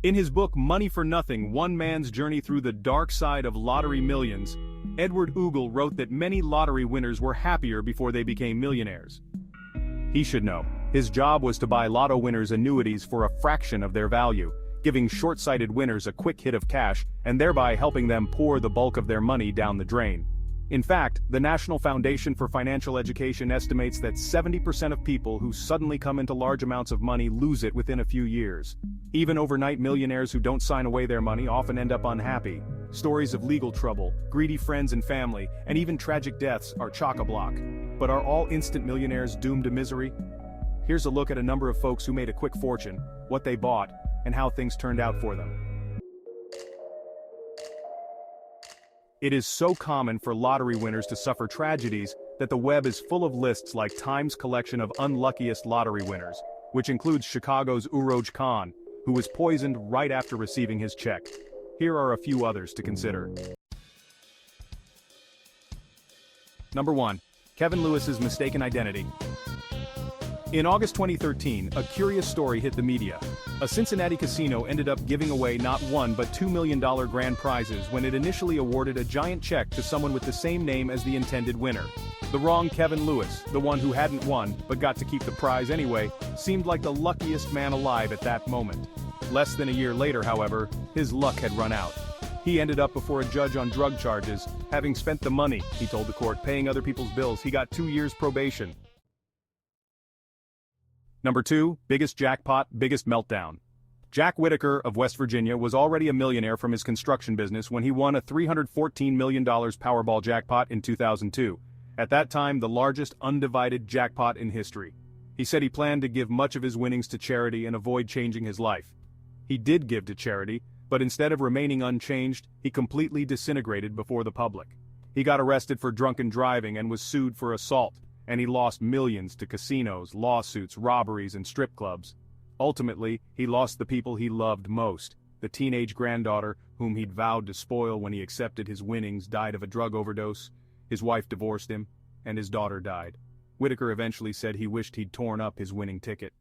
In his book Money for Nothing, One Man's Journey Through the Dark Side of Lottery Millions, Edward Ugle wrote that many lottery winners were happier before they became millionaires. He should know. His job was to buy lotto winners annuities for a fraction of their value, giving short-sighted winners a quick hit of cash and thereby helping them pour the bulk of their money down the drain. In fact, the National Foundation for Financial Education estimates that 70% of people who suddenly come into large amounts of money lose it within a few years. Even overnight millionaires who don't sign away their money often end up unhappy. Stories of legal trouble, greedy friends and family, and even tragic deaths are chock-a-block. But are all instant millionaires doomed to misery? Here's a look at a number of folks who made a quick fortune, what they bought, and how things turned out for them. It is so common for lottery winners to suffer tragedies that the web is full of lists like Time's collection of unluckiest lottery winners, which includes Chicago's Urooj Khan, who was poisoned right after receiving his check. Here are a few others to consider. Number 1. Kevin Lewis's mistaken identity. In August 2013, a curious story hit the media. A Cincinnati casino ended up giving away not one but $2 million grand prizes when it initially awarded a giant check to someone with the same name as the intended winner. The wrong Kevin Lewis, the one who hadn't won but got to keep the prize anyway, seemed like the luckiest man alive at that moment. Less than a year later, however, his luck had run out. He ended up before a judge on drug charges, having spent the money, he told the court, paying other people's bills. He got 2 years probation. Number 2, biggest jackpot, biggest meltdown. Jack Whittaker of West Virginia was already a millionaire from his construction business when he won a $314 million Powerball jackpot in 2002. At that time, the largest undivided jackpot in history. He said he planned to give much of his winnings to charity and avoid changing his life. He did give to charity, but instead of remaining unchanged, he completely disintegrated before the public. He got arrested for drunken driving and was sued for assault, and he lost millions to casinos, lawsuits, robberies, and strip clubs. Ultimately, he lost the people he loved most. The teenage granddaughter, whom he'd vowed to spoil when he accepted his winnings, died of a drug overdose. His wife divorced him, and his daughter died. Whittaker eventually said he wished he'd torn up his winning ticket.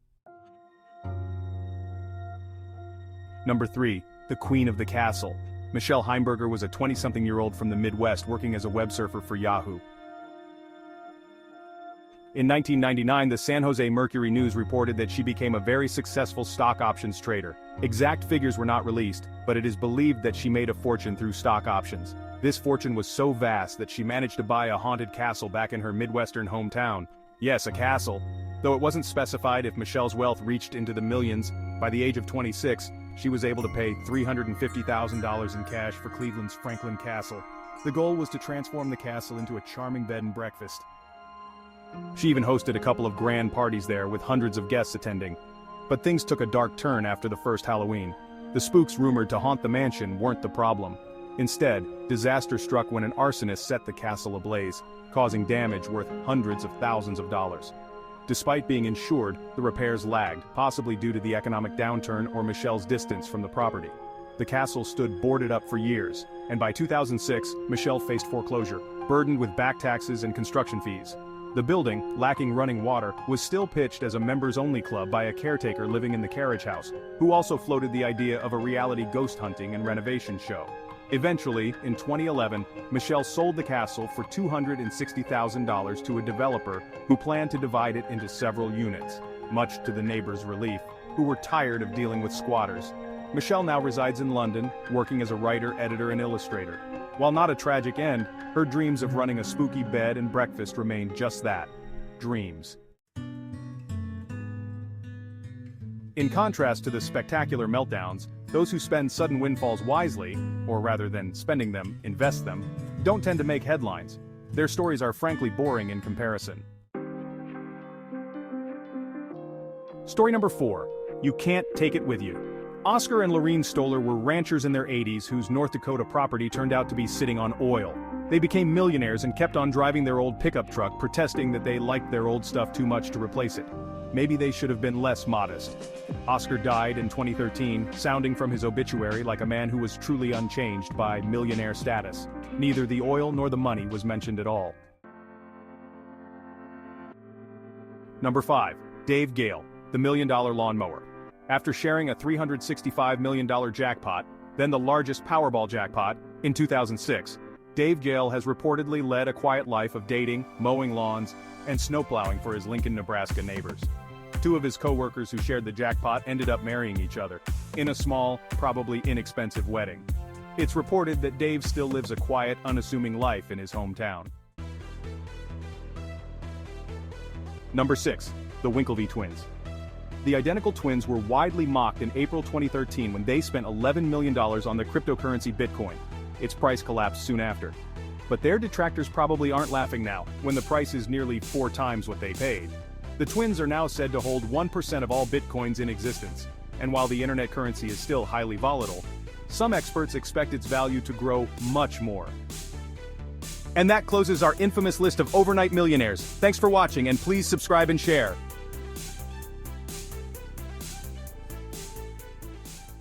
Number 3, the Queen of the Castle. Michelle Heimberger was a 20-something-year-old from the Midwest working as a web surfer for Yahoo. In 1999, the San Jose Mercury News reported that she became a very successful stock options trader. Exact figures were not released, but it is believed that she made a fortune through stock options. This fortune was so vast that she managed to buy a haunted castle back in her Midwestern hometown. Yes, a castle. Though it wasn't specified if Michelle's wealth reached into the millions, by the age of 26, she was able to pay $350,000 in cash for Cleveland's Franklin Castle. The goal was to transform the castle into a charming bed and breakfast. She even hosted a couple of grand parties there with hundreds of guests attending. But things took a dark turn after the first Halloween. The spooks rumored to haunt the mansion weren't the problem. Instead, disaster struck when an arsonist set the castle ablaze, causing damage worth hundreds of thousands of dollars. Despite being insured, the repairs lagged, possibly due to the economic downturn or Michelle's distance from the property. The castle stood boarded up for years, and by 2006, Michelle faced foreclosure, burdened with back taxes and construction fees. The building, lacking running water, was still pitched as a members-only club by a caretaker living in the carriage house, who also floated the idea of a reality ghost hunting and renovation show. Eventually, in 2011, Michelle sold the castle for $260,000 to a developer who planned to divide it into several units, much to the neighbors' relief, who were tired of dealing with squatters. Michelle now resides in London, working as a writer, editor, and illustrator. While not a tragic end, her dreams of running a spooky bed and breakfast remain just that, dreams. In contrast to the spectacular meltdowns, those who spend sudden windfalls wisely, or rather than spending them, invest them, don't tend to make headlines. Their stories are frankly boring in comparison. Story number 4. You can't take it with you. Oscar and Lorene Stoller were ranchers in their 80s whose North Dakota property turned out to be sitting on oil. They became millionaires and kept on driving their old pickup truck, protesting that they liked their old stuff too much to replace it. Maybe they should have been less modest. Oscar died in 2013, sounding from his obituary like a man who was truly unchanged by millionaire status. Neither the oil nor the money was mentioned at all. Number 5. Dave Gehle, the $1 Million Lawnmower. After sharing a $365 million jackpot, then the largest Powerball jackpot, in 2006, Dave Gehle has reportedly led a quiet life of dating, mowing lawns, and snowplowing for his Lincoln, Nebraska neighbors. Two of his co-workers who shared the jackpot ended up marrying each other, in a small, probably inexpensive wedding. It's reported that Dave still lives a quiet, unassuming life in his hometown. Number 6. The Winkleviss Twins. The identical twins were widely mocked in April 2013 when they spent $11 million on the cryptocurrency Bitcoin. Its price collapsed soon after. But their detractors probably aren't laughing now, when the price is nearly 4 times what they paid. The twins are now said to hold 1% of all Bitcoins in existence, and while the internet currency is still highly volatile, some experts expect its value to grow much more. And that closes our infamous list of overnight millionaires. Thanks for watching, and please subscribe and share.